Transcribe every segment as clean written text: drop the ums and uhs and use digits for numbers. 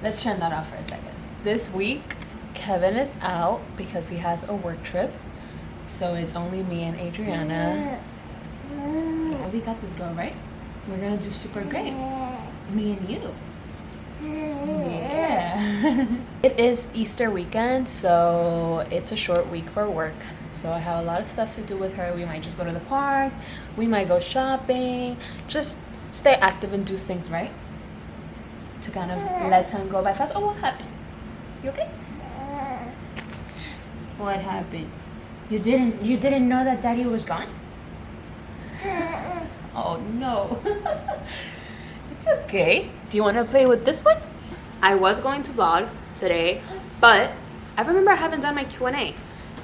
Let's turn that off for a second. This week, Kevin is out because he has a work trip. So it's only me and Adriana. Yeah, we got this, girl, right? We're gonna do super great. Me and you. Yeah. It is Easter weekend, so it's a short week for work. So I have a lot of stuff to do with her. We might just go to the park. We might go shopping. Just stay active and do things, right? To kind of let time go by fast. Oh, what happened? You okay? What happened? You didn't know that Daddy was gone? Oh no. It's okay. Do you want to play with this one? I was going to vlog today, but I remember I haven't done my Q&A.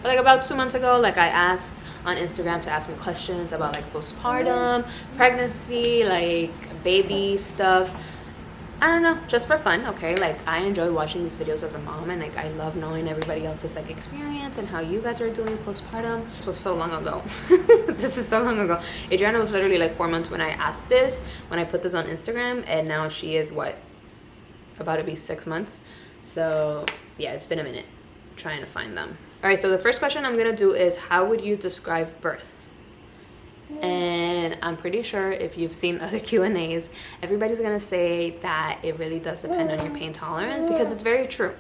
Like about 2 months ago, like I asked on Instagram to ask me questions about like postpartum, pregnancy, like baby stuff. I don't know, just for fun, okay? Like I enjoy watching these videos as a mom, and like I love knowing everybody else's like experience and how you guys are doing postpartum. This was so long ago. This is so long ago. Adriana was literally like 4 months when I asked this, when I put this on Instagram, and now she is what? About to be 6 months. So yeah, it's been a minute trying to find them. All right, so the first question I'm gonna do is, how would you describe birth? And I'm pretty sure if you've seen other Q&As, everybody's gonna say that it really does depend on your pain tolerance, because it's very true.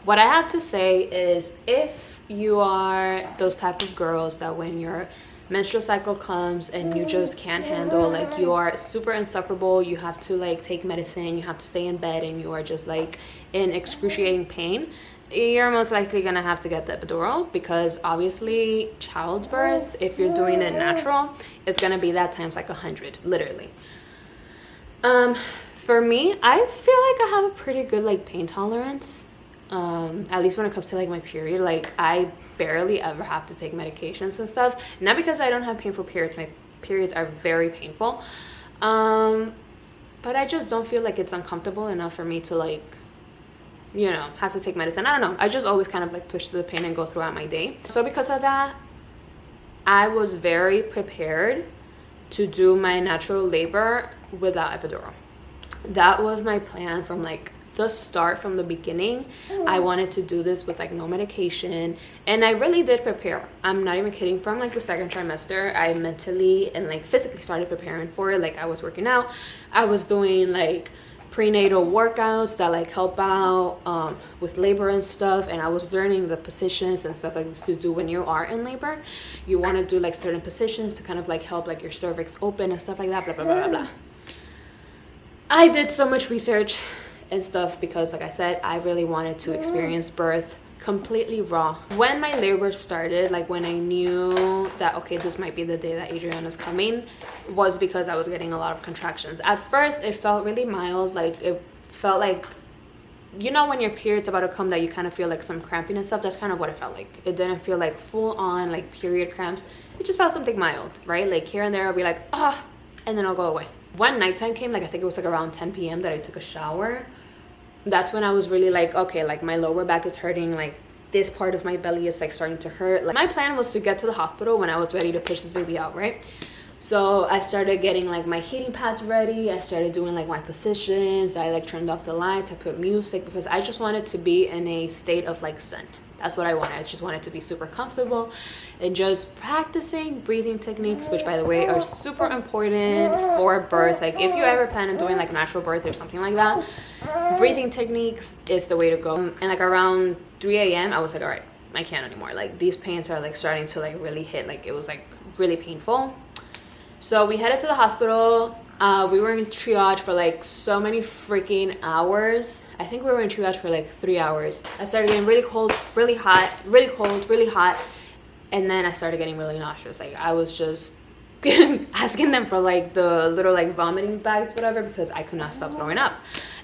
What I have to say is, if you are those type of girls that when your menstrual cycle comes and you just can't handle, like you are super insufferable, you have to like take medicine, you have to stay in bed, and you are just like in excruciating pain, you're most likely gonna have to get the epidural, because obviously childbirth, if you're doing it natural, it's gonna be that times like 100, literally. For me, I feel like I have a pretty good like pain tolerance, at least when it comes to like my period. Like I barely ever have to take medications and stuff, not because I don't have painful periods. My periods are very painful, but I just don't feel like it's uncomfortable enough for me to like, you know, have to take medicine. I don't know, I just always kind of like push through the pain and go throughout my day. So because of that, I was very prepared to do my natural labor without epidural. That was my plan from like the start, from the beginning. I wanted to do this with like no medication, and I really did prepare. I'm not even kidding. From like the second trimester, I mentally and like physically started preparing for it. Like I was working out, I was doing like prenatal workouts that like help out with labor and stuff, and I was learning the positions and stuff like this to do when you are in labor. You want to do like certain positions to kind of like help like your cervix open and stuff like that, blah blah blah blah blah. I did so much research and stuff because, like I said, I really wanted to experience birth completely raw. When my labor started, like when I knew that okay, this might be the day that Adriana's coming, was because I was getting a lot of contractions. At first it felt really mild, like it felt like, you know, when your period's about to come, that you kind of feel like some cramping and stuff. That's kind of what it felt like. It didn't feel like full on like period cramps. It just felt something mild, right? Like here and there I'll be like ah, and then I'll go away. When nighttime came, like I think it was like around 10 p.m. that I took a shower. That's when I was really like, okay, like my lower back is hurting, like this part of my belly is like starting to hurt. Like my plan was to get to the hospital when I was ready to push this baby out, right? So I started getting like my heating pads ready. I started doing like my positions. I like turned off the lights. I put music because I just wanted to be in a state of like zen. That's what I wanted. I just wanted to be super comfortable and just practicing breathing techniques, which by the way are super important for birth. Like if you ever plan on doing like natural birth or something like that, breathing techniques is the way to go. And like around 3 a.m. I was like, all right, I can't anymore. Like these pains are like starting to like really hit. Like it was like really painful. So we headed to the hospital. We were in triage for like so many freaking hours. I think we were in triage for like 3 hours. I started getting really cold, really hot, really cold, really hot. And then I started getting really nauseous. Like I was just asking them for like the little like vomiting bags, whatever, because I could not stop throwing up.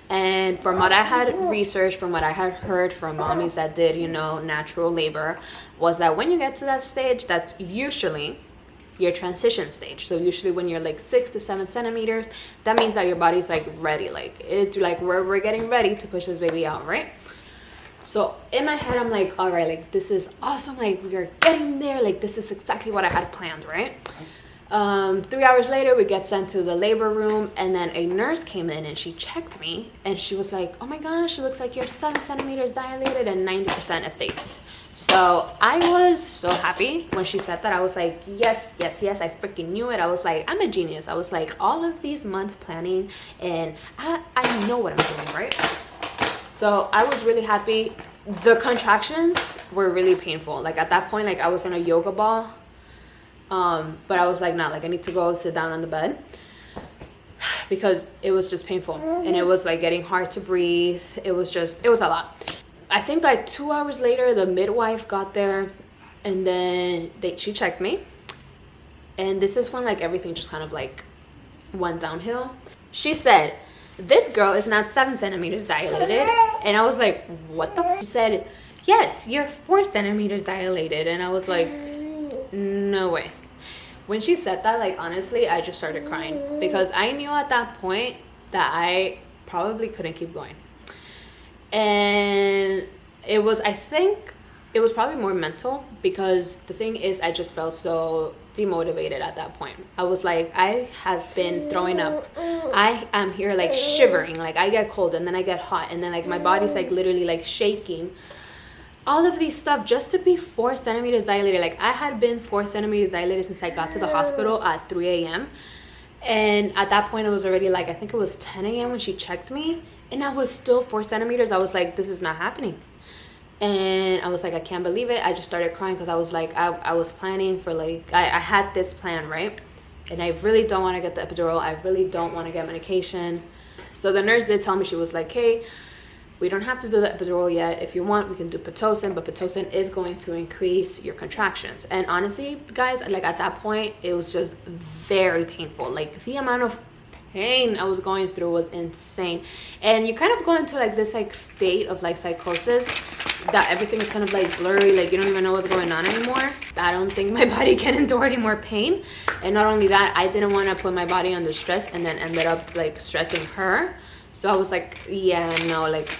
And from what I had researched, from what I had heard from mommies that did, you know, natural labor, was that when you get to that stage, that's usually your transition stage. So usually when you're like 6 to 7 centimeters, that means that your body's like ready, like it's like we're getting ready to push this baby out, right? So in my head I'm like, all right, like this is awesome, like we're getting there, like this is exactly what I had planned, right? 3 hours later, we get sent to the labor room, and then a nurse came in and she checked me, and she was like, oh my gosh, it looks like you're 7 centimeters dilated and 90% effaced. So I was so happy when she said that. I was like, yes, yes, yes, I freaking knew it. I was like, I'm a genius. I was like, all of these months planning, and I know what I'm doing, right? So I was really happy. The contractions were really painful. Like at that point, like I was on a yoga ball. But I was like, nah, like I need to go sit down on the bed because it was just painful, and it was like getting hard to breathe. It was a lot. I think like 2 hours later, the midwife got there, and then she checked me, and this is when like everything just kind of like went downhill. She said, this girl is not 7 centimeters dilated, and I was like, what the f-? She said, yes, you're 4 centimeters dilated, and I was like, no way. When she said that, like honestly, I just started crying because I knew at that point that I probably couldn't keep going. And I think it was probably more mental, because the thing is, I just felt so demotivated at that point. I was like, I have been throwing up. I am here like shivering, like I get cold and then I get hot, and then like my body's like literally like shaking. All of these stuff just to be 4 centimeters dilated. Like I had been 4 centimeters dilated since I got to the hospital at 3 a.m. And at that point it was already like, I think it was 10 a.m. when she checked me, and I was still 4 centimeters. I was like, this is not happening. And I was like, I can't believe it. I just started crying because I was like, I was planning for like, I had this plan, right? And I really don't want to get the epidural. I really don't want to get medication. So the nurse did tell me, she was like, hey, we don't have to do the epidural yet. If you want, we can do Pitocin, but Pitocin is going to increase your contractions. And honestly, guys, like at that point, it was just very painful. Like the amount of pain I was going through was insane. And you kind of go into like this like state of like psychosis that everything is kind of like blurry, like you don't even know what's going on anymore. I don't think my body can endure any more pain. And not only that, I didn't want to put my body under stress and then ended up like stressing her. So I was like, yeah, no, like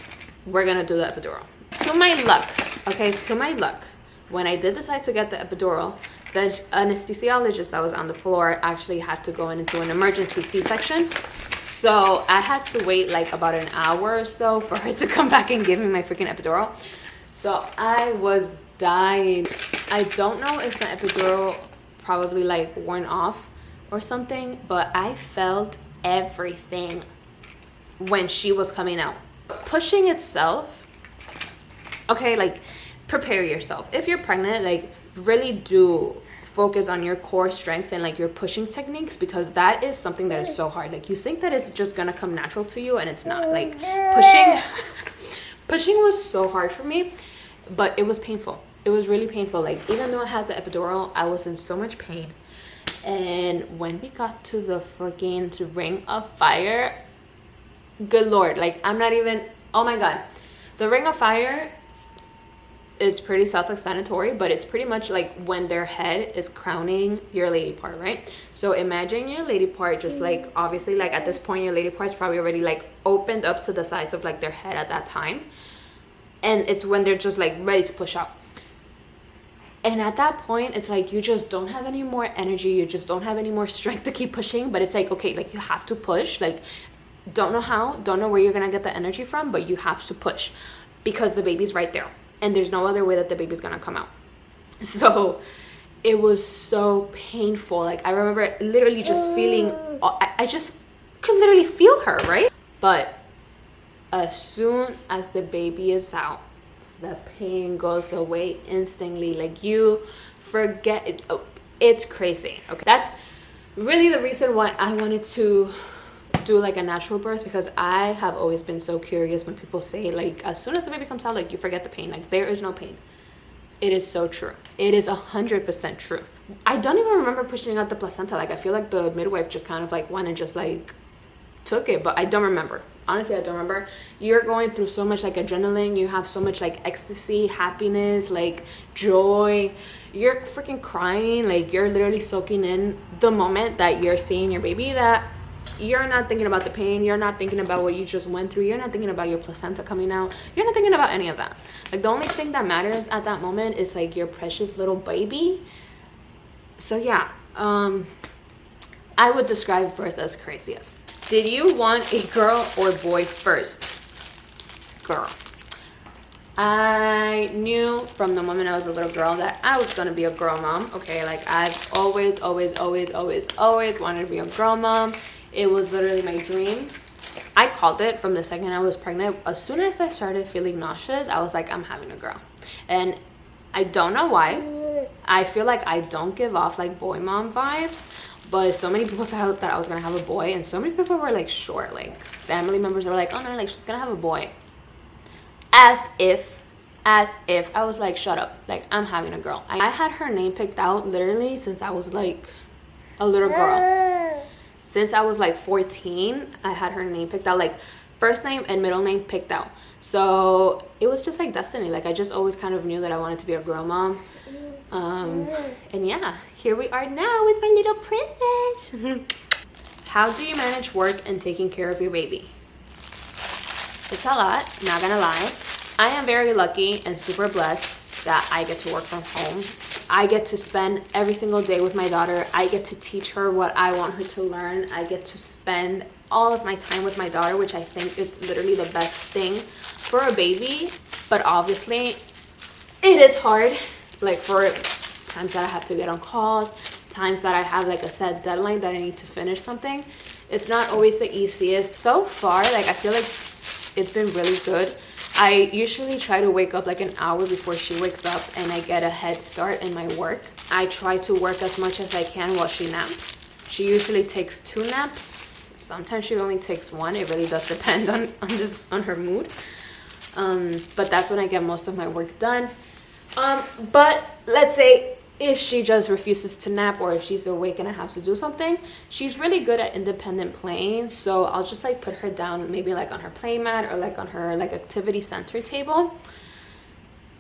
we're gonna do the epidural. To my luck, okay, to my luck, when I did decide to get the epidural, the anesthesiologist that was on the floor actually had to go into an emergency C-section. So I had to wait like about an hour or so for her to come back and give me my freaking epidural. So I was dying. I don't know if my epidural probably like worn off or something, but I felt everything when she was coming out. Pushing itself, okay, like prepare yourself. If you're pregnant, like really do focus on your core strength and like your pushing techniques, because that is something that is so hard. Like you think that it's just gonna come natural to you, and it's not. Like pushing was so hard for me, but it was painful. It was really painful. Like even though I had the epidural, I was in so much pain. And when we got to the freaking ring of fire, good Lord, like I'm not even, oh my God. The ring of fire, it's pretty self-explanatory, but it's pretty much like when their head is crowning your lady part, right? So imagine your lady part just like, obviously like at this point, your lady part's probably already like opened up to the size of like their head at that time. And it's when they're just like ready to push up. And at that point, it's like you just don't have any more energy. You just don't have any more strength to keep pushing. But it's like, okay, like you have to push. Like, don't know how, don't know where you're going to get the energy from, but you have to push because the baby's right there. And there's no other way that the baby's going to come out. So it was so painful. Like I remember literally just feeling, I just could literally feel her, right? But as soon as the baby is out, the pain goes away instantly. Like you forget it. Oh, it's crazy. Okay, that's really the reason why I wanted to do like a natural birth, because I have always been so curious when people say like as soon as the baby comes out, like you forget the pain. Like there is no pain. It is so true. It is 100% true. I don't even remember pushing out the placenta. Like I feel like the midwife just kind of like went and just like took it, but I don't remember. Honestly, I don't remember. You're going through so much like adrenaline. You have so much like ecstasy, happiness, like joy. You're freaking crying. Like you're literally soaking in the moment that you're seeing your baby, that you're not thinking about the pain. You're not thinking about what you just went through. You're not thinking about your placenta coming out. You're not thinking about any of that. Like the only thing that matters at that moment is like your precious little baby. So yeah, I would describe birth as crazy as. Did you want a girl or boy first? Girl. I knew from the moment I was a little girl that I was gonna be a girl mom. Okay, like I've always wanted to be a girl mom. It was literally my dream. I called it from the second I was pregnant. As soon as I started feeling nauseous, I was like, I'm having a girl. And I don't know why. I feel like I don't give off like boy mom vibes, but so many people thought that I was gonna have a boy, and so many people were like sure, like family members were like, oh no, like she's gonna have a boy. As if I was like, shut up, like I'm having a girl. I had her name picked out literally since I was like a little girl. Since I was like 14, I had her name picked out, like first name and middle name picked out. So it was just like destiny. Like I just always kind of knew that I wanted to be a girl mom. And yeah, here we are now with my little princess. How do you manage work and taking care of your baby? It's a lot, not gonna lie. I am very lucky and super blessed that I get to work from home. I get to spend every single day with my daughter. I get to teach her what I want her to learn. I get to spend all of my time with my daughter, which I think is literally the best thing for a baby. But obviously, it is hard. Like for times that I have to get on calls, times that I have like a set deadline that I need to finish something. It's not always the easiest. So far, like I feel like it's been really good. I usually try to wake up like an hour before she wakes up and I get a head start in my work. I try to work as much as I can while she naps. She usually takes 2 naps. Sometimes she only takes 1. It really does depend on her mood. But that's when I get most of my work done. But let's say if she just refuses to nap, or if she's awake and I have to do something, she's really good at independent playing. So I'll just like put her down maybe like on her play mat or like on her like activity center table,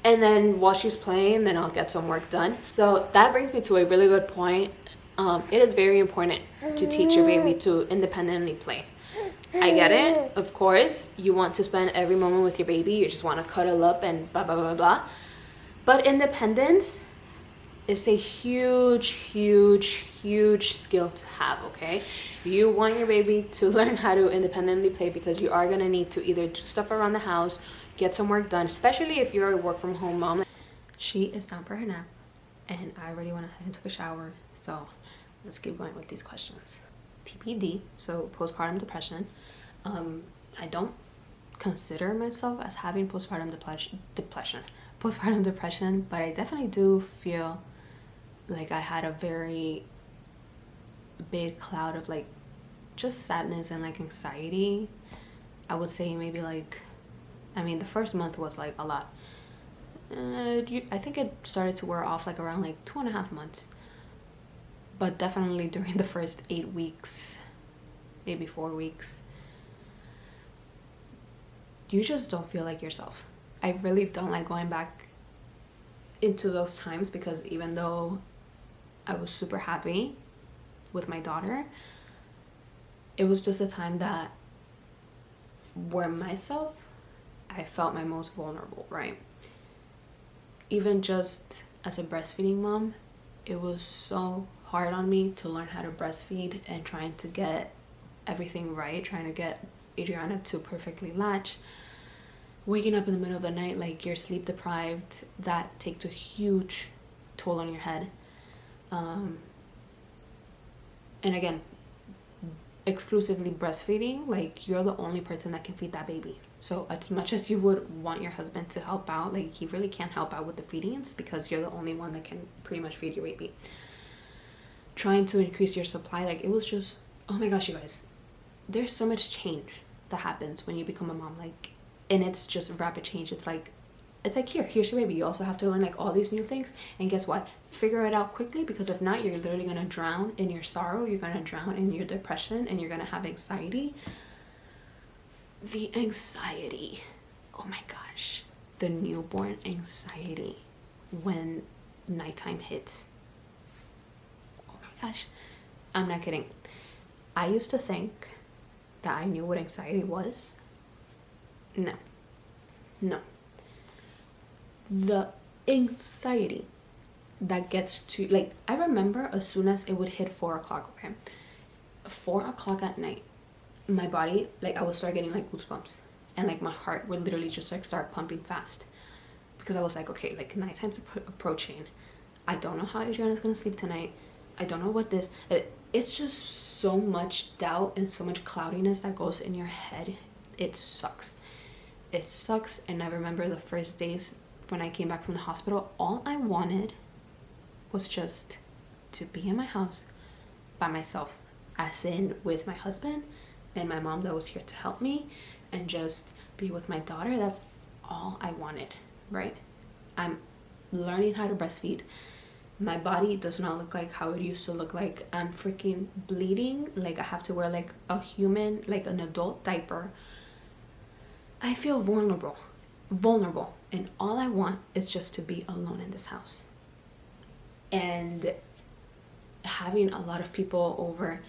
and then while she's playing, then I'll get some work done. So that brings me to a really good point. It is very important to teach your baby to independently play. I get it, of course, you want to spend every moment with your baby, you just want to cuddle up and blah blah blah blah, but independence is a huge skill to have. Okay, you want your baby to learn how to independently play, because you are going to need to either do stuff around the house, get some work done, especially if you're a work from home mom. She is down for her nap and I already went ahead and took a shower, so let's keep going with these questions. PPD, so postpartum depression. I don't consider myself as having postpartum depression, but I definitely do feel like I had a very big cloud of like just sadness and like anxiety. I would say maybe like, I mean, the first month was like a lot. I think it started to wear off like around like 2.5 months, but definitely during the first 8 weeks, maybe 4 weeks, you just don't feel like yourself. I really don't like going back into those times, because even though I was super happy with my daughter, it was just a time that where myself, I felt my most vulnerable, right? Even just as a breastfeeding mom, it was so hard on me to learn how to breastfeed and trying to get everything right, trying to get Adriana to perfectly latch, waking up in the middle of the night like you're sleep deprived. That takes a huge toll on your head. And again, exclusively breastfeeding, like you're the only person that can feed that baby. So as much as you would want your husband to help out, like he really can't help out with the feedings, because you're the only one that can pretty much feed your baby. Trying to increase your supply, like it was just, oh my gosh, you guys, there's so much change that happens when you become a mom, like, and it's just rapid change. It's like here's your baby. You also have to learn like all these new things, and guess what, figure it out quickly, because if not, you're literally gonna drown in your sorrow, you're gonna drown in your depression, and you're gonna have anxiety. The anxiety, oh my gosh, the newborn anxiety when nighttime hits. Oh my gosh, I'm not kidding. I used to think that I knew what anxiety was. No. The anxiety that gets to, like, I remember as soon as it would hit 4 o'clock, okay, 4 o'clock at night, my body, like, I would start getting like goosebumps, and like my heart would literally just like start pumping fast, because I was like, okay, like nighttime's approaching. I don't know how Adriana's gonna sleep tonight. I don't know what this, it's just so much doubt and so much cloudiness that goes in your head. It sucks. It sucks. And I remember the first days when I came back from the hospital, all I wanted was just to be in my house by myself, as in with my husband and my mom that was here to help me, and just be with my daughter. That's all I wanted, right? I'm learning how to breastfeed. My body does not look like how it used to look like. I'm freaking bleeding. Like, I have to wear like a human, like an adult diaper. I feel vulnerable. And all I want is just to be alone in this house. And having a lot of people over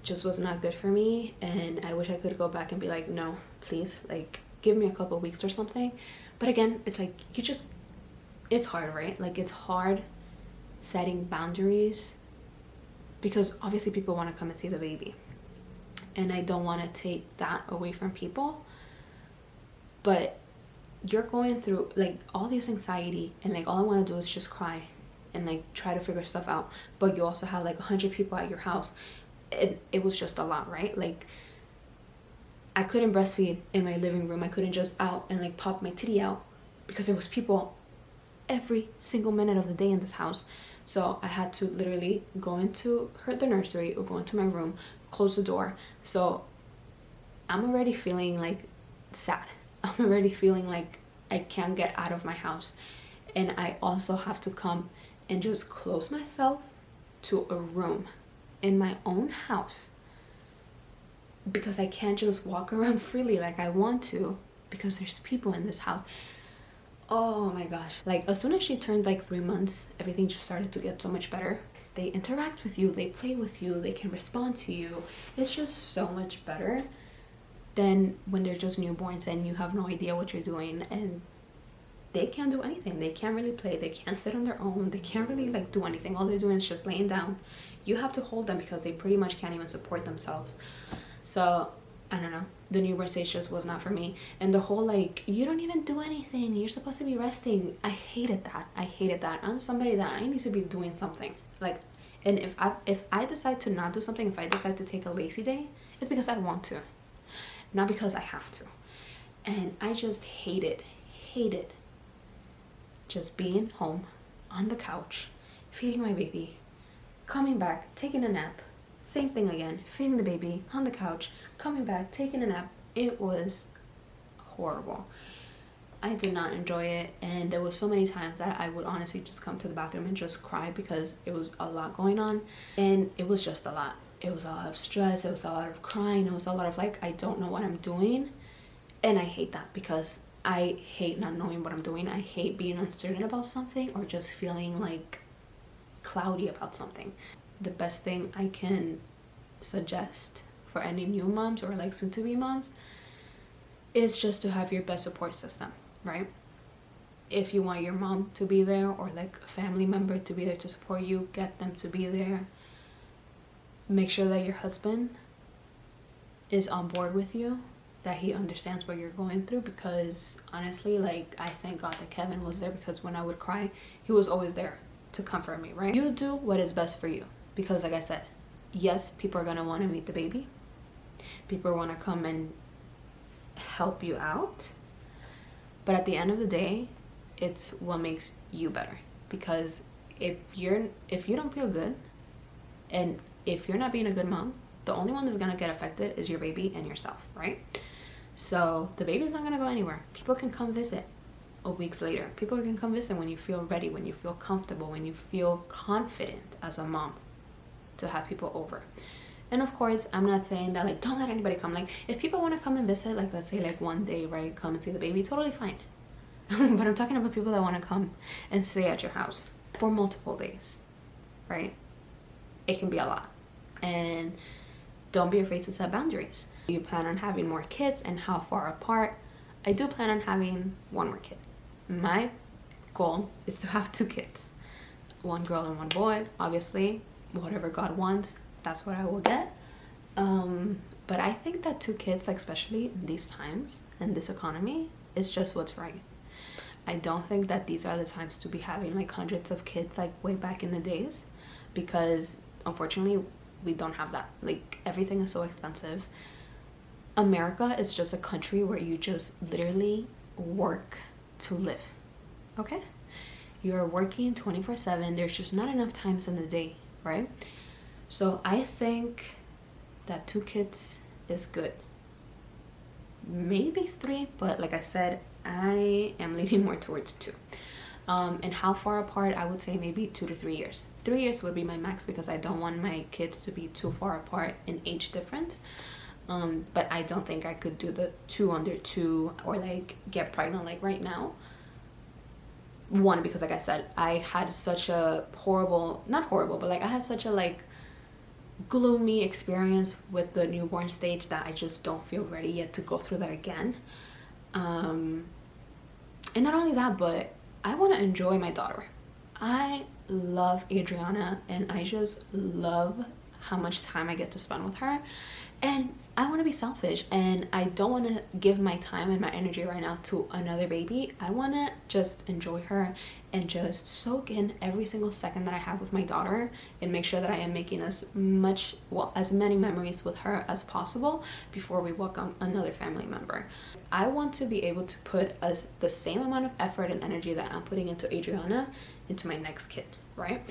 just was not good for me. And I wish I could go back and be like, no, please, like, give me a couple of weeks or something. But again, it's like, it's hard, right? Like, it's hard setting boundaries, because obviously people want to come and see the baby, and I don't want to take that away from people. But you're going through like all this anxiety, and like all I want to do is just cry and like try to figure stuff out, but you also have like 100 people at your house. It was just a lot, right? Like, I couldn't breastfeed in my living room. I couldn't just out and like pop my titty out, because there was people every single minute of the day in this house. So I had to literally go into the nursery or go into my room, close the door. So I'm already feeling like sad. I'm already feeling like I can't get out of my house. And I also have to come and just close myself to a room in my own house, because I can't just walk around freely like I want to, because there's people in this house. Oh my gosh. Like, as soon as she turned like 3 months, everything just started to get so much better. They interact with you, they play with you, they can respond to you. It's just so much better than when they're just newborns and you have no idea what you're doing, and they can't do anything. They can't really play, they can't sit on their own, they can't really like do anything. All they're doing is just laying down. You have to hold them because they pretty much can't even support themselves. So I don't know, the newborn stage just was not for me. And the whole like, you don't even do anything, you're supposed to be resting, I hated that. I'm somebody that I need to be doing something. Like, and if I decide to not do something, if I decide to take a lazy day, it's because I want to, not because I have to. And I just hated just being home on the couch, feeding my baby, coming back, taking a nap, same thing again, feeding the baby on the couch, coming back, taking a nap. It was horrible. I did not enjoy it, and there was so many times that I would honestly just come to the bathroom and just cry, because it was a lot going on, and it was just a lot. It was a lot of stress, it was a lot of crying, it was a lot of like, I don't know what I'm doing. And I hate that, because I hate not knowing what I'm doing. I hate being uncertain about something, or just feeling like cloudy about something. The best thing I can suggest for any new moms or like soon to be moms is just to have your best support system, right? If you want your mom to be there, or like a family member to be there to support you, get them to be there. Make sure that your husband is on board with you, that he understands what you're going through, because honestly, like, I thank God that Kevin was there, because when I would cry, he was always there to comfort me, right? You do what is best for you, because like I said, yes, people are gonna want to meet the baby, people want to come and help you out, but at the end of the day, it's what makes you better. Because if you don't feel good, and if you're not being a good mom, the only one that's gonna get affected is your baby and yourself, right? So the baby's not gonna go anywhere. People can come visit weeks later. People can come visit when you feel ready, when you feel comfortable, when you feel confident as a mom to have people over. And of course, I'm not saying that like, don't let anybody come. Like, if people want to come and visit, like, let's say like one day, right, come and see the baby, totally fine. But I'm talking about people that want to come and stay at your house for multiple days, right? It can be a lot. And don't be afraid to set boundaries. Do you plan on having more kids, and how far apart? I do plan on having one more kid. My goal is to have 2 kids, 1 girl and 1 boy. Obviously, whatever God wants, that's what I will get. But I think that 2 kids, like especially in these times and this economy, is just what's right. I don't think that these are the times to be having like hundreds of kids like way back in the days, because unfortunately we don't have that. Like everything is so expensive. America is just a country where you just literally work to live. Okay, you're working 24/7. There's just not enough times in the day, right? So I think that 2 kids is good, maybe 3, but like I said, I am leaning more towards 2. And how far apart? I would say maybe 2 to 3 years. 3 years would be my max, because I don't want my kids to be too far apart in age difference. But I don't think I could do the 2 under 2 or like get pregnant like right now. One, because like I said, I had such a horrible, not horrible, but like I had such a like gloomy experience with the newborn stage that I just don't feel ready yet to go through that again. And not only that, but I want to enjoy my daughter. I love Adriana, and I just love how much time I get to spend with her. And I want to be selfish, and I don't want to give my time and my energy right now to another baby. I want to just enjoy her and just soak in every single second that I have with my daughter, and make sure that I am making as many memories with her as possible before we welcome another family member. I want to be able to put the same amount of effort and energy that I'm putting into Adriana into my next kid, right?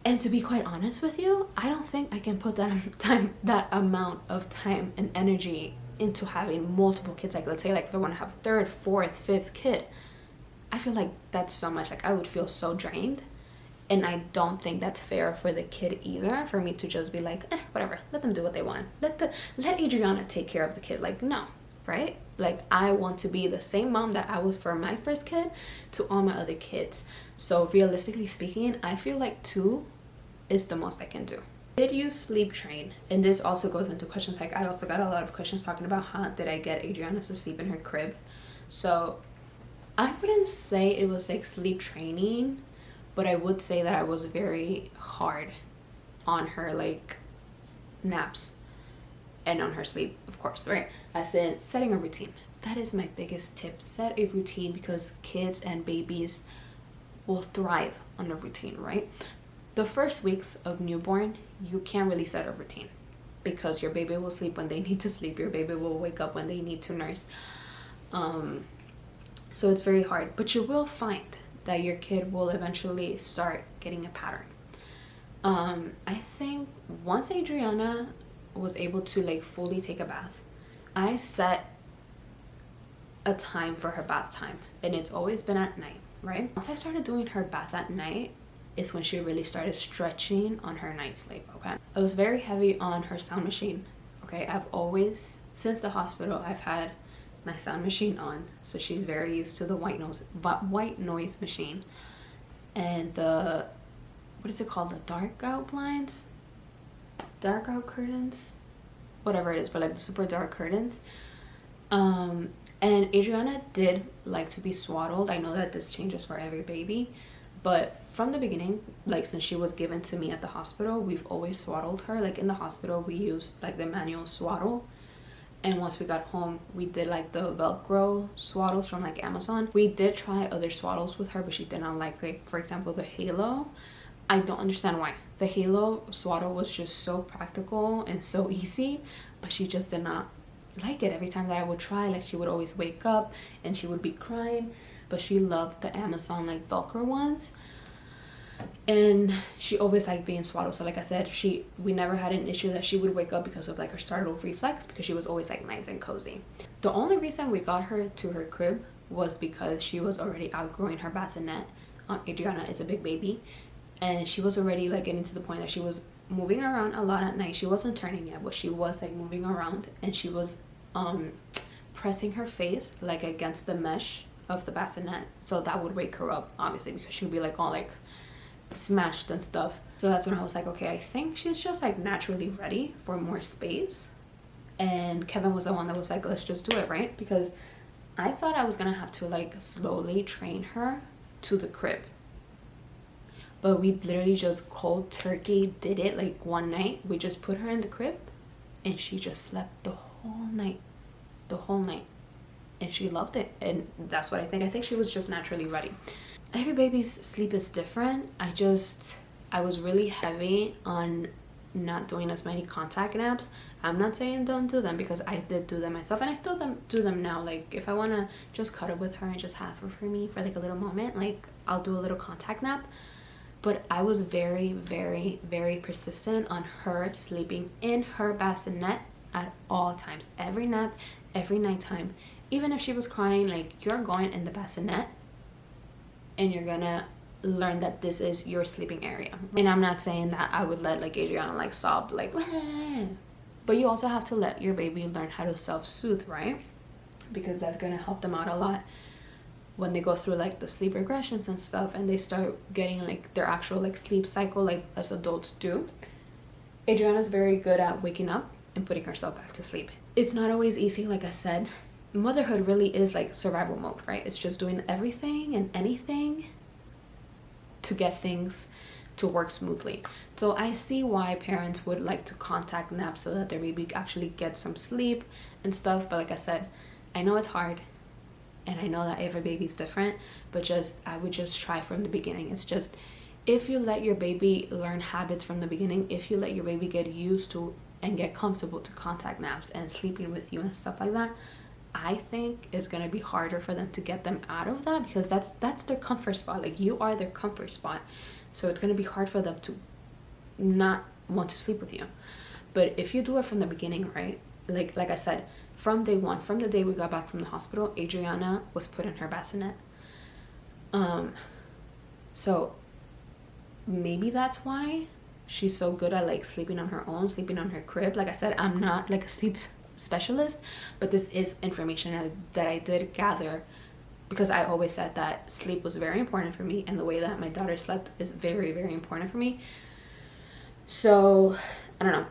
And to be quite honest with you, I don't think I can put that amount of time and energy into having multiple kids. Like let's say like if I want to have a 3rd, 4th, 5th kid, I feel like that's so much. Like I would feel so drained, and I don't think that's fair for the kid either, for me to just be like, whatever, let them do what they want. Let Adriana take care of the kid. Like no, right? Like I want to be the same mom that I was for my first kid to all my other kids. So realistically speaking, I feel like 2 is the most I can do. Did you sleep train? And this also goes into questions like, I also got a lot of questions talking about how did I get Adriana to sleep in her crib. So I wouldn't say it was like sleep training, but I would say that I was very hard on her like naps and on her sleep, of course, right? As in setting a routine. That is my biggest tip. Set a routine, because kids and babies will thrive on a routine, right? The first weeks of newborn, you can't really set a routine, because your baby will sleep when they need to sleep. Your baby will wake up when they need to nurse. So it's very hard, but you will find that your kid will eventually start getting a pattern. I think once Adriana was able to like fully take a bath, I set a time for her bath time, and it's always been at night, right? Once I started doing her bath at night is when she really started stretching on her night sleep. Okay, I was very heavy on her sound machine. Okay, I've always, since the hospital, I've had my sound machine on, so she's very used to the white noise machine and the, what is it called, the dark out curtains, whatever it is, but like the super dark curtains. And Adriana did like to be swaddled. I know that this changes for every baby, but from the beginning, like since she was given to me at the hospital, we've always swaddled her. Like in the hospital, we used like the manual swaddle, and once we got home, we did like the Velcro swaddles from like Amazon. We did try other swaddles with her, but she did not like for example, the Halo. I don't understand why. The Halo swaddle was just so practical and so easy, but she just did not like it. Every time that I would try, like she would always wake up and she would be crying, but she loved the Amazon like Velcro ones, and she always liked being swaddled. So like I said, we never had an issue that she would wake up because of like her startle reflex, because she was always like nice and cozy. The only reason we got her to her crib was because she was already outgrowing her bassinet. Adriana is a big baby, and she was already like getting to the point that she was moving around a lot at night. She wasn't turning yet, but she was like moving around, and she was pressing her face like against the mesh of the bassinet, so that would wake her up, obviously, because she would be like all like smashed and stuff. So that's when I was like, okay, I think she's just like naturally ready for more space. And Kevin was the one that was like, let's just do it, right? Because I thought I was gonna have to like slowly train her to the crib, but we literally just cold turkey did it. Like one night we just put her in the crib and she just slept the whole night, and she loved it. And that's what I think she was just naturally ready. Every baby's sleep is different. I was really heavy on not doing as many contact naps. I'm not saying don't do them, because I did do them myself, and I still do them now. Like if I want to just cuddle with her and just have her for me for like a little moment, like I'll do a little contact nap. But I was very, very, very persistent on her sleeping in her bassinet at all times. Every nap, every nighttime. Even if she was crying, like, you're going in the bassinet and you're gonna learn that this is your sleeping area. And I'm not saying that I would let like Adriana like sob like wah. But you also have to let your baby learn how to self-soothe, right? Because that's gonna help them out a lot when they go through like the sleep regressions and stuff, and they start getting like their actual like sleep cycle like as adults do. Adriana's very good at waking up and putting herself back to sleep. It's not always easy, like I said. Motherhood really is like survival mode, right? It's just doing everything and anything to get things to work smoothly. So I see why parents would like to contact nap so that their baby actually gets some sleep and stuff. But like I said, I know it's hard, and I know that every baby's different, but I would just try from the beginning. It's just, if you let your baby learn habits from the beginning, if you let your baby get used to and get comfortable to contact naps and sleeping with you and stuff like that, I think it's gonna be harder for them to get them out of that, because that's their comfort spot. Like, you are their comfort spot, so it's gonna be hard for them to not want to sleep with you. But if you do it from the beginning, right, like I said, from day one, from the day we got back from the hospital, Adriana was put in her bassinet. So maybe that's why she's so good at like sleeping on her own, sleeping on her crib. Like I said, I'm not like a sleep specialist, but this is information that I did gather, because I always said that sleep was very important for me, and the way that my daughter slept is very, very important for me. So I don't know,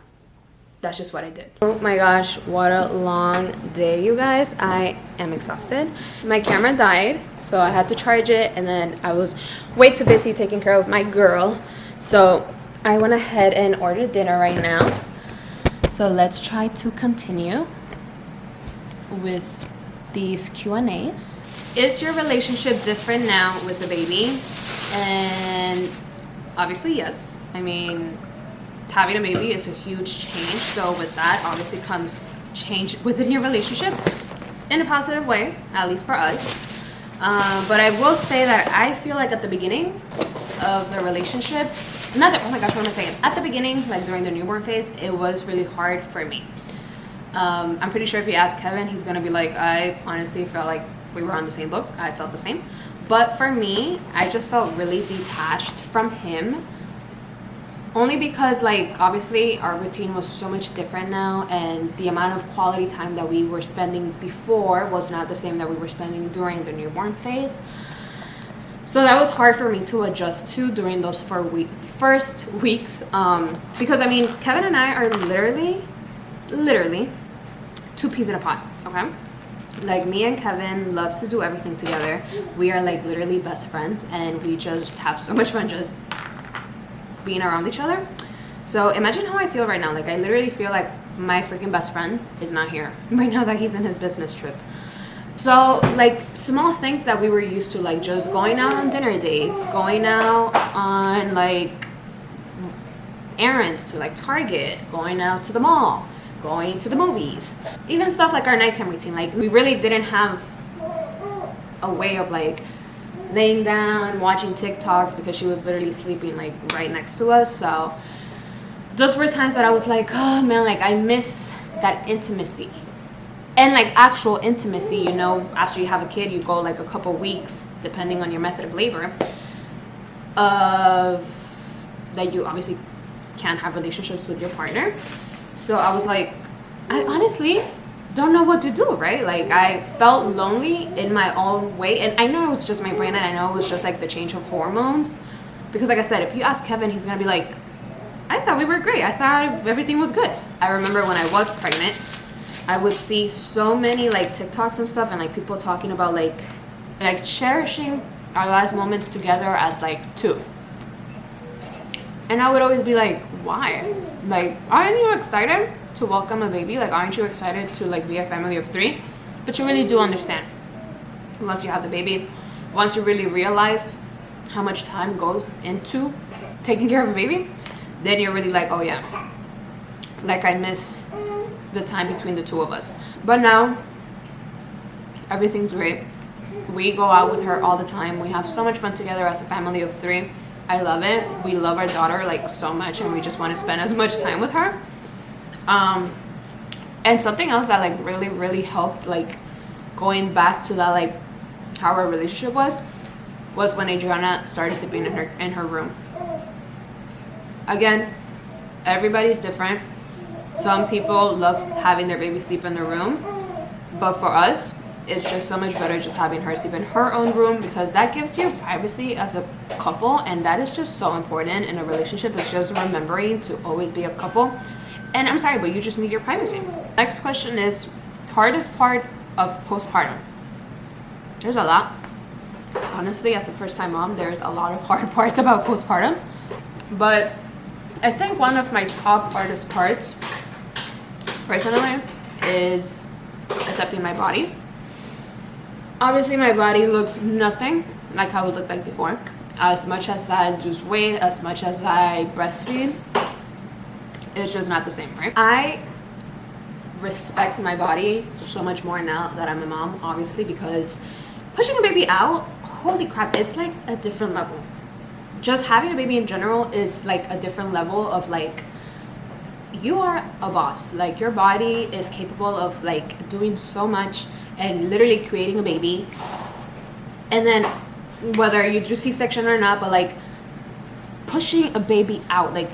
that's just what I did. Oh my gosh, what a long day, you guys. I am exhausted. My camera died, so I had to charge it, and then I was way too busy taking care of my girl, so I went ahead and ordered dinner right now. So let's try to continue with these Q&As. Is your relationship different now with the baby? And obviously yes. I mean, having a baby is a huge change, so with that obviously comes change within your relationship in a positive way, at least for us. But I will say that I feel like at the beginning of the relationship, oh my gosh, what am I saying? At the beginning, like during the newborn phase, it was really hard for me. I'm pretty sure if you ask Kevin, he's gonna be like, I honestly felt like we were on the same book. I felt the same. But for me, I just felt really detached from him, only because like obviously our routine was so much different now, and the amount of quality time that we were spending before was not the same that we were spending during the newborn phase. So that was hard for me to adjust to during those first weeks, because I mean, Kevin and I are literally two peas in a pod, okay? Like, me and Kevin love to do everything together. We are like literally best friends, and we just have so much fun just being around each other. So imagine how I feel right now. Like, I literally feel like my freaking best friend is not here right now, that he's in his business trip. So like small things that we were used to, like just going out on dinner dates, going out on like errands to like Target, going out to the mall, going to the movies, even stuff like our nighttime routine. Like, we really didn't have a way of like laying down watching TikToks, because she was literally sleeping like right next to us. So those were times that I was like, oh man, like I miss that intimacy. And like actual intimacy, you know, after you have a kid, you go like a couple weeks, depending on your method of labor, of that you obviously can't have relationships with your partner. So I was like, I honestly don't know what to do, right? Like, I felt lonely in my own way, and I know it was just my brain, and I know it was just like the change of hormones, because like I said, if you ask Kevin, he's gonna be like, I thought we were great, I thought everything was good. I remember when I was pregnant, I would see so many like TikToks and stuff, and like people talking about like cherishing our last moments together as like two. And I would always be like, why? Like, aren't you excited to welcome a baby? Like, aren't you excited to like be a family of 3? But you really do understand once you have the baby, once you really realize how much time goes into taking care of a baby, then you're really like, oh yeah, like I miss the time between the two of us. But now everything's great. We go out with her all the time. We have so much fun together as a family of 3. I love it. We love our daughter like so much, and we just want to spend as much time with her. And something else that like really helped, like going back to that, like how our relationship was when Adriana started sleeping in her room. Again, everybody's different. Some people love having their baby sleep in their room, but for us, it's just so much better just having her sleep in her own room, because that gives you privacy as a couple, and that is just so important in a relationship. It's just remembering to always be a couple. And I'm sorry, but you just need your privacy. Next question is hardest part of postpartum. There's a lot. Honestly, as a first-time mom, there's a lot of hard parts about postpartum, but I think one of my top hardest parts personally is accepting my body. Obviously, my body looks nothing like how it looked like before. As much as I lose weight, as much as I breastfeed, it's just not the same, right? I respect my body so much more now that I'm a mom, obviously, because pushing a baby out, holy crap, it's like a different level. Just having a baby in general is like a different level of like, you are a boss. Like, your body is capable of like doing so much and literally creating a baby. And then whether you do C-section or not, but like pushing a baby out, like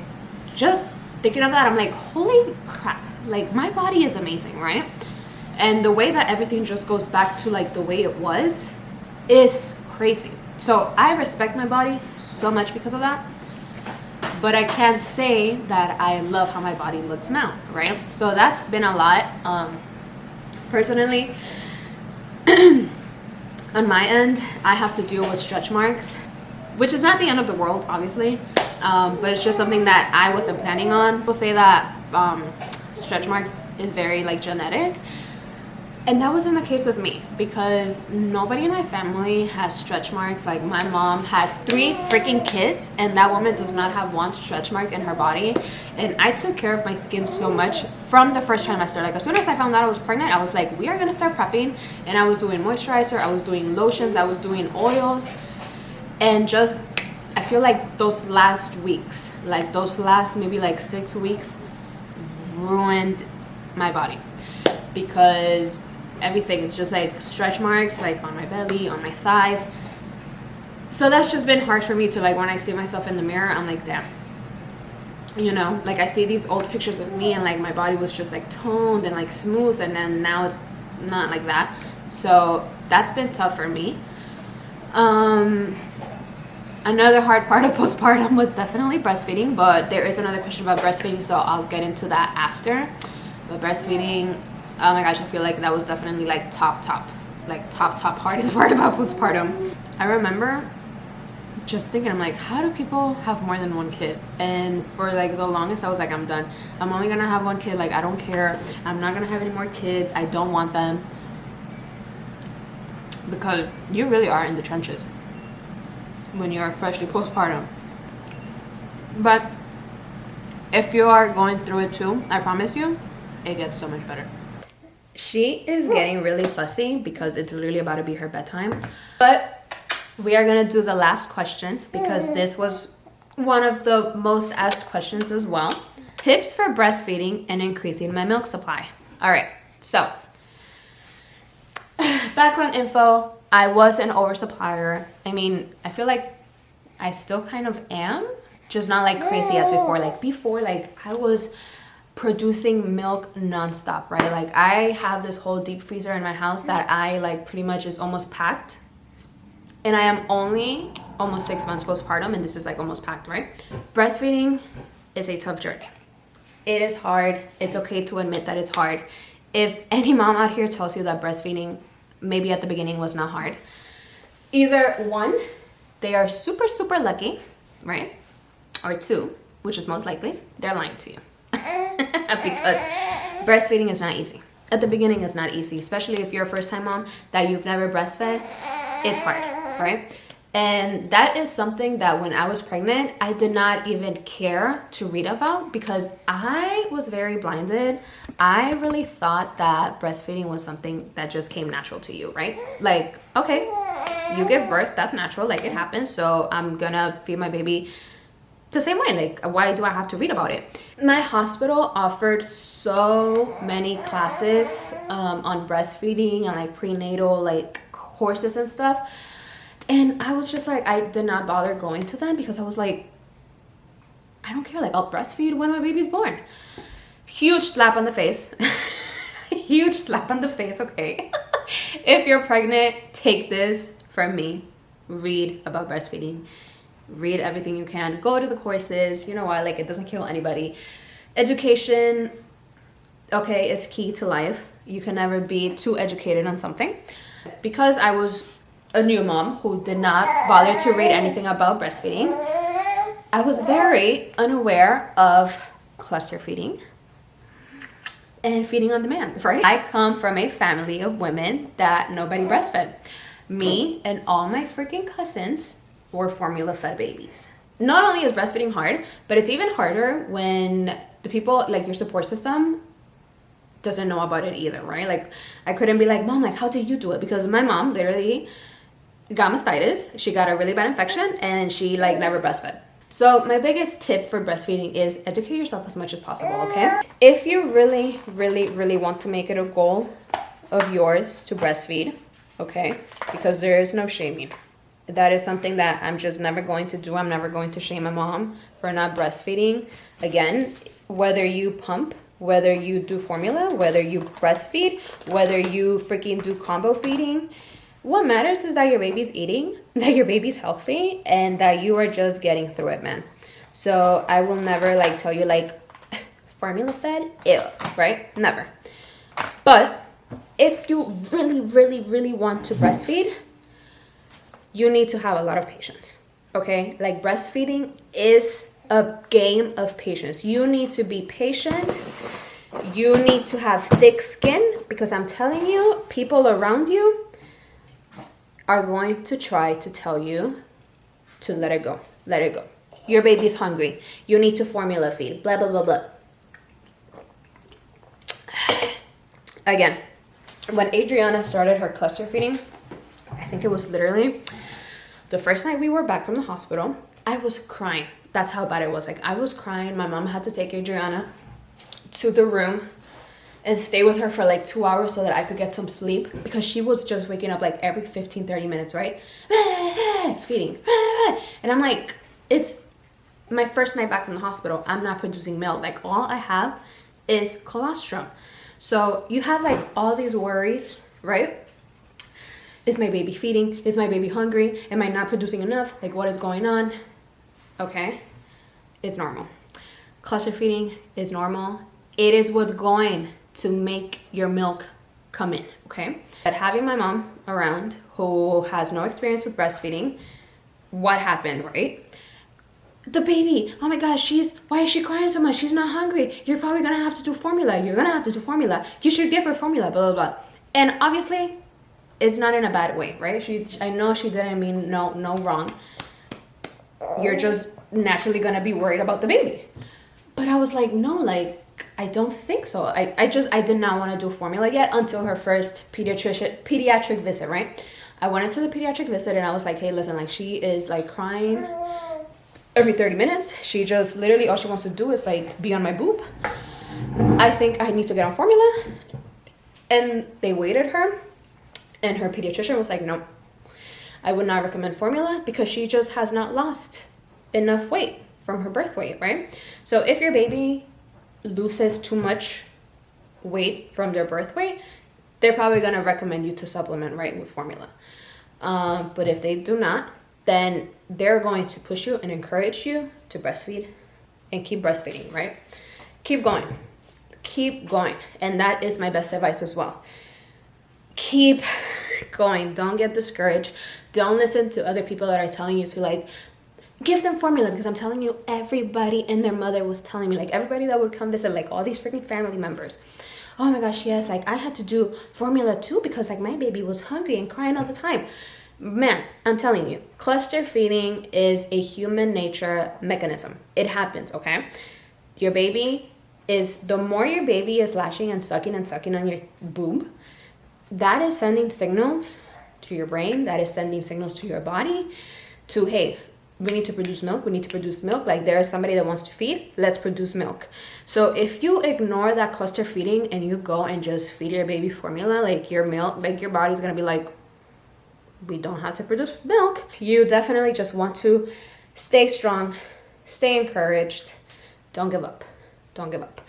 just thinking of that, I'm like, holy crap, like my body is amazing, right? And the way that everything just goes back to like the way it was is crazy. So I respect my body so much because of that, but I can't say that I love how my body looks now, right? So that's been a lot. Personally, on my end, I have to deal with stretch marks, which is not the end of the world, obviously, but it's just something that I wasn't planning on. People say that stretch marks is very like genetic, and that wasn't the case with me, because nobody in my family has stretch marks. Like, my mom had 3 freaking kids, and that woman does not have one stretch mark in her body. And I took care of my skin so much from the first trimester. Like, as soon as I found out I was pregnant, I was like, we are gonna start prepping. And I was doing moisturizer, I was doing lotions, I was doing oils, and just, I feel like those last weeks, like those last maybe like 6 weeks, ruined my body, because everything, it's just like stretch marks, like on my belly, on my thighs. So that's just been hard for me to, like, when I see myself in the mirror, I'm like, damn, you know, like I see these old pictures of me and like my body was just like toned and like smooth, and then now it's not like that. So that's been tough for me. Another hard part of postpartum was definitely breastfeeding, but there is another question about breastfeeding, so I'll get into that after. But breastfeeding, oh my gosh, I feel like that was definitely like top hardest part about postpartum. I remember just thinking, I'm like, how do people have more than 1 kid? And for like the longest, I was like, I'm done. I'm only gonna have 1 kid. Like, I don't care. I'm not gonna have any more kids. I don't want them. Because you really are in the trenches when you're freshly postpartum. But if you are going through it too, I promise you, it gets so much better. She is getting really fussy because it's literally about to be her bedtime. But we are gonna do the last question, because this was one of the most asked questions as well. Tips for breastfeeding and increasing my milk supply. All right, so background info, I was an oversupplier. I mean, I feel like I still kind of am, just not like crazy as before. Like before, like I was producing milk nonstop, right? Like I have this whole deep freezer in my house that I like pretty much is almost packed. And I am only almost 6 months postpartum, and this is like almost packed, right? Breastfeeding is a tough journey. It is hard. It's okay to admit that it's hard. If any mom out here tells you that breastfeeding maybe at the beginning was not hard, either 1, they are super lucky, right? Or 2, which is most likely, they're lying to you. Because breastfeeding is not easy. At the beginning, it's not easy, especially if you're a first-time mom that you've never breastfed. It's hard, right? And that is something that when I was pregnant, I did not even care to read about because I was very blinded. I really thought that breastfeeding was something that just came natural to you, right? Like, okay, you give birth, that's natural, like it happens. So I'm gonna feed my baby the same way. Like, why do I have to read about it? My hospital offered so many classes on breastfeeding and like prenatal like courses and stuff. And I was just like, I did not bother going to them because I was like, I don't care. Like, I'll breastfeed when my baby's born. Huge slap on the face. Huge slap on the face, okay? If you're pregnant, take this from me. Read about breastfeeding. Read everything you can. Go to the courses. You know why? Like, it doesn't kill anybody. Education, okay, is key to life. You can never be too educated on something. Because I was a new mom who did not bother to read anything about breastfeeding, I was very unaware of cluster feeding and feeding on demand, right? I come from a family of women that nobody breastfed. Me and all my freaking cousins were formula fed babies. Not only is breastfeeding hard, but it's even harder when the people, like your support system, doesn't know about it either, right? Like, I couldn't be like, Mom, like, how did you do it? Because my mom literally got mastitis. She got a really bad infection and she like never breastfed. So my biggest tip for breastfeeding is educate yourself as much as possible, okay? If you really, really, really want to make it a goal of yours to breastfeed, okay? Because there is no shaming. That is something that I'm just never going to do. I'm never going to shame a mom for not breastfeeding. Again, whether you pump, whether you do formula, whether you breastfeed, whether you freaking do combo feeding, what matters is that your baby's eating, that your baby's healthy, and that you are just getting through it, man. So I will never like tell you like formula fed, ew, right? Never. But if you really, really, really want to breastfeed, you need to have a lot of patience, okay? Like, breastfeeding is a game of patience. You need to be patient. You need to have thick skin, because I'm telling you, people around you are going to try to tell you to let it go. Let it go. Your baby's hungry. You need to formula feed. Blah, blah, blah, blah. Again, when Adriana started her cluster feeding, I think it was literally the first night we were back from the hospital, I was crying. That's how bad it was. Like, I was crying. My mom had to take Adriana to the room and stay with her for like 2 hours so that I could get some sleep, because she was just waking up like every 15-30 minutes, right? Feeding. And I'm like, it's my first night back from the hospital. I'm not producing milk. Like, all I have is colostrum. So you have like all these worries, right? Is my baby feeding? Is my baby hungry? Am I not producing enough? Like, what is going on? Okay, it's normal. Cluster feeding is normal. It is what's going to make your milk come in, okay? But having my mom around who has no experience with breastfeeding, what happened, right? The baby, oh my gosh, why is she crying so much? She's not hungry. You're probably gonna have to do formula. You're gonna have to do formula. You should give her formula, blah, blah, blah. And obviously, it's not in a bad way, right? I know she didn't mean no wrong. You're just naturally gonna be worried about the baby. But I was like, no, like, I don't think so. I did not want to do formula yet until her first pediatric visit, right? I went into the pediatric visit and I was like, hey, listen, like, she is like crying every 30 minutes. She just literally, all she wants to do is like be on my boob. I think I need to get on formula. And they waited her, and her pediatrician was like, no, I would not recommend formula because she just has not lost enough weight from her birth weight, right? So if your baby loses too much weight from their birth weight, they're probably going to recommend you to supplement, right, with formula. But if they do not, then they're going to push you and encourage you to breastfeed and keep breastfeeding, right? Keep going. Keep going. And that is my best advice as well. Keep going. Don't get discouraged. Don't listen to other people that are telling you to, like, Give them formula, because I'm telling you, everybody and their mother was telling me, like everybody that would come visit, like all these freaking family members, oh my gosh, yes, like I had to do formula too because like my baby was hungry and crying all the time. Man, I'm telling you, cluster feeding is a human nature mechanism. It happens, okay? Your baby is, the more your baby is latching and sucking on your boob, that is sending signals to your brain, that is sending signals to your body to, hey, we need to produce milk, we need to produce milk. Like there is somebody that wants to feed, let's produce milk. So if you ignore that cluster feeding and you go and just feed your baby formula, like your milk, like your body's gonna be like, we don't have to produce milk. You definitely just want to stay strong, stay encouraged, don't give up, don't give up.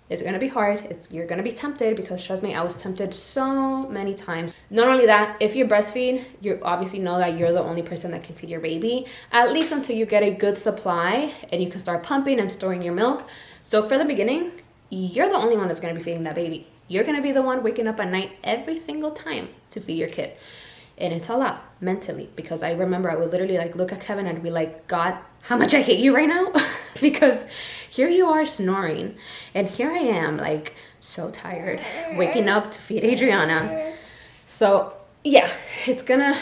It's gonna be hard, you're gonna be tempted, because trust me, I was tempted so many times. Not only that, if you breastfeed, you obviously know that you're the only person that can feed your baby, at least until you get a good supply and you can start pumping and storing your milk. So for the beginning, you're the only one that's gonna be feeding that baby. You're gonna be the one waking up at night every single time to feed your kid. And it's a lot mentally, because I remember I would literally like look at Kevin and be like, God, how much I hate you right now. Because here you are snoring and here I am like so tired waking up to feed Adriana. So yeah, it's gonna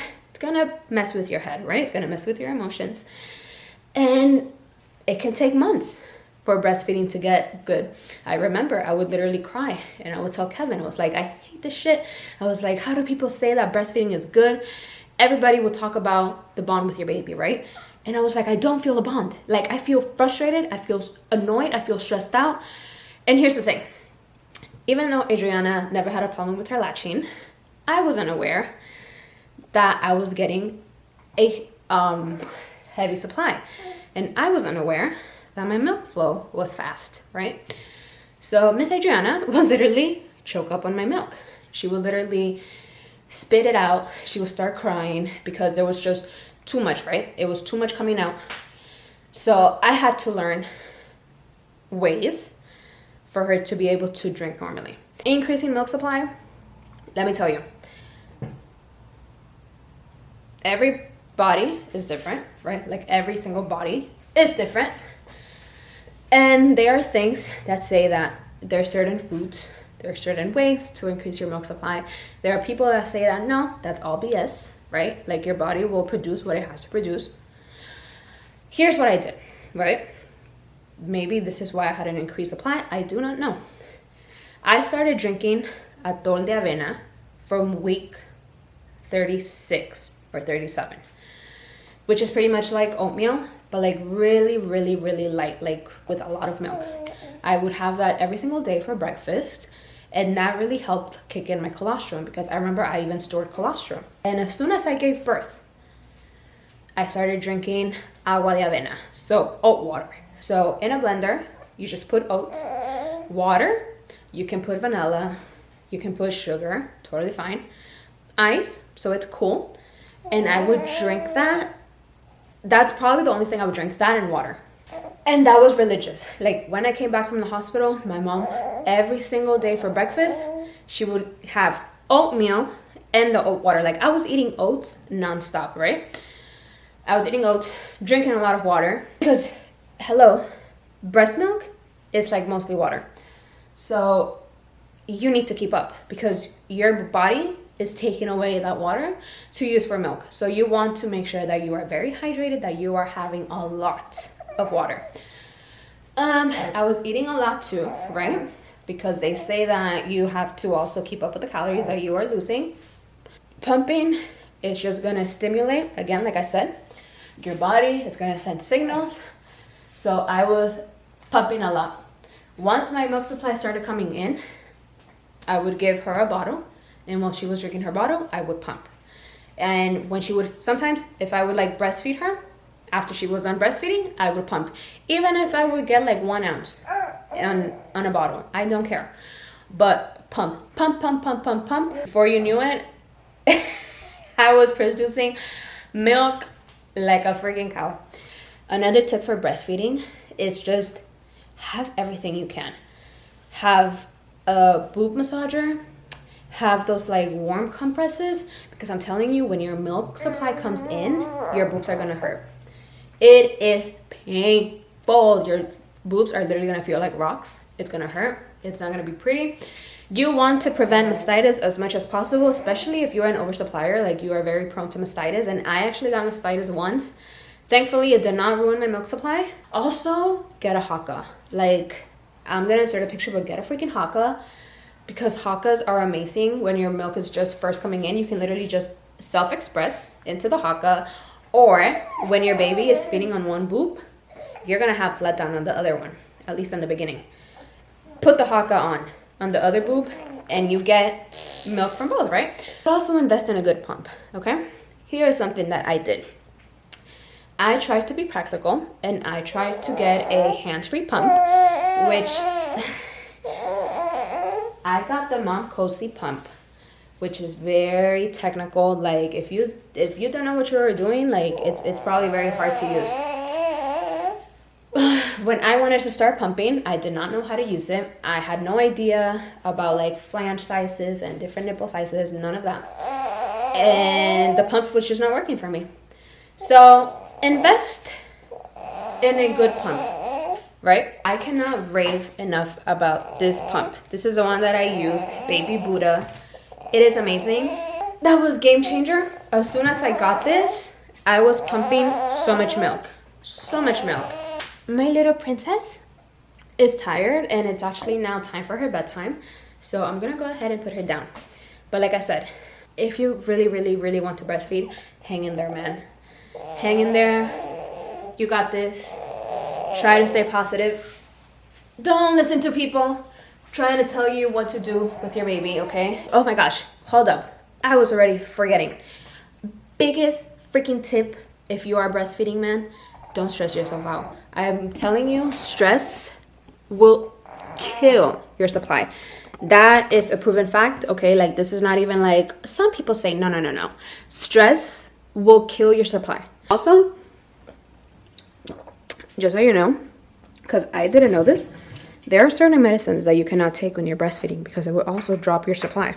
mess with your head, right? It's gonna mess with your emotions, and it can take months for breastfeeding to get good. I remember I would literally cry and I would tell Kevin, I was like, I hate this shit. I was like, how do people say that breastfeeding is good? Everybody would talk about the bond with your baby, right? And I was like, I don't feel a bond. Like I feel frustrated, I feel annoyed, I feel stressed out. And here's the thing. Even though Adriana never had a problem with her latching, I wasn't aware that I was getting a heavy supply. And I was unaware that my milk flow was fast, right? So Miss Adriana would literally choke up on my milk. She would literally spit it out. She would start crying because there was just too much, right? It was too much coming out. So I had to learn ways for her to be able to drink normally. Increasing milk supply, let me tell you, every body is different, right? Like every single body is different. And there are things that say that there are certain foods, there are certain ways to increase your milk supply. There are people that say that no, that's all BS, right? Like your body will produce what it has to produce. Here's what I did, right? Maybe this is why I had an increased supply. I do not know. I started drinking atol de avena from week 36 or 37, which is pretty much like oatmeal, but like really, really, really light, like with a lot of milk. I would have that every single day for breakfast, and that really helped kick in my colostrum, because I remember I even stored colostrum. And as soon as I gave birth, I started drinking agua de avena, so oat water. So in a blender, you just put oats, water, you can put vanilla, you can put sugar, totally fine, ice, so it's cool. And I would drink that. That's probably the only thing I would drink, that and water. And that was religious. Like when I came back from the hospital, my mom, every single day for breakfast, she would have oatmeal and the oat water. Like I was eating oats nonstop, right? I was eating oats, drinking a lot of water, because hello, breast milk is like mostly water. So you need to keep up, because your body is taking away that water to use for milk. So you want to make sure that you are very hydrated, that you are having a lot of water. I was eating a lot too, right? Because they say that you have to also keep up with the calories that you are losing. Pumping is just gonna stimulate, again, like I said, your body. It's gonna send signals. So I was pumping a lot. Once my milk supply started coming in, I would give her a bottle, and while she was drinking her bottle, I would pump. And when she would, sometimes if I would like breastfeed her, after she was done breastfeeding, I would pump. Even if I would get like 1 ounce on a bottle, I don't care. But pump, pump, pump, pump, pump, pump. Before you knew it, I was producing milk like a freaking cow. Another tip for breastfeeding is just have everything you can. Have a boob massager, have those like warm compresses, because I'm telling you, when your milk supply comes in, your boobs are gonna hurt. It is painful. Your boobs are literally gonna feel like rocks. It's gonna hurt. It's not gonna be pretty. You want to prevent mastitis as much as possible, especially if you're an oversupplier, like you are very prone to mastitis. And I actually got mastitis once. Thankfully, it did not ruin my milk supply. Also, get a Haka. Like, I'm gonna insert a picture, but get a freaking Haka, because Hakas are amazing when your milk is just first coming in. You can literally just self-express into the Haka, or when your baby is feeding on one boob, you're gonna have letdown on the other one, at least in the beginning. Put the Haka on the other boob, and you get milk from both, right? But also invest in a good pump, okay? Here's something that I did. I tried to be practical, and I tried to get a hands-free pump, which I got the Mom Cozy pump, which is very technical. Like, if you don't know what you're doing, like, it's probably very hard to use. When I wanted to start pumping, I did not know how to use it. I had no idea about like flange sizes and different nipple sizes, none of that. And the pump was just not working for me. So invest in a good pump, right? I cannot rave enough about this pump. This is the one that I used, Baby Buddha. It is amazing. That was game changer. As soon as I got this, I was pumping so much milk. So much milk. My little princess is tired, and it's actually now time for her bedtime. So I'm gonna go ahead and put her down. But like I said, if you really, really, really want to breastfeed, hang in there, man. Hang in there. You got this. Try to stay positive. Don't listen to people trying to tell you what to do with your baby, okay? Oh my gosh, hold up. I was already forgetting. Biggest freaking tip if you are breastfeeding, man, don't stress yourself out. I'm telling you, stress will kill your supply. That is a proven fact, okay? Like, this is not even like, some people say, no. Stress will kill your supply. Also, just so you know, because I didn't know this, there are certain medicines that you cannot take when you're breastfeeding because it will also drop your supply.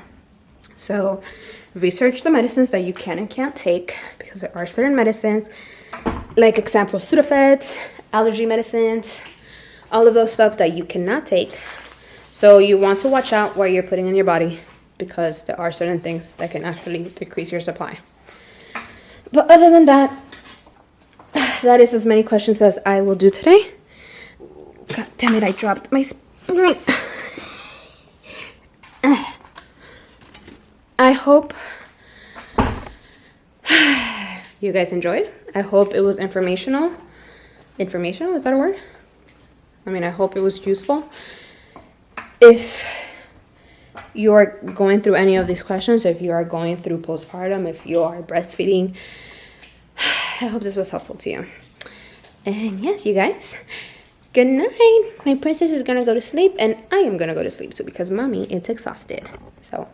So research the medicines that you can and can't take, because there are certain medicines, like example, Sudafeds, allergy medicines, all of those stuff that you cannot take. So you want to watch out what you're putting in your body, because there are certain things that can actually decrease your supply. But other than that, that is as many questions as I will do today. God damn it, I dropped my spoon. I hope you guys enjoyed. I hope it was informational. Informational, is that a word? I mean, I hope it was useful. If you are going through any of these questions, if you are going through postpartum, if you are breastfeeding, I hope this was helpful to you. And yes, you guys, good night. My princess is gonna go to sleep, and I am gonna go to sleep too, because mommy is exhausted. So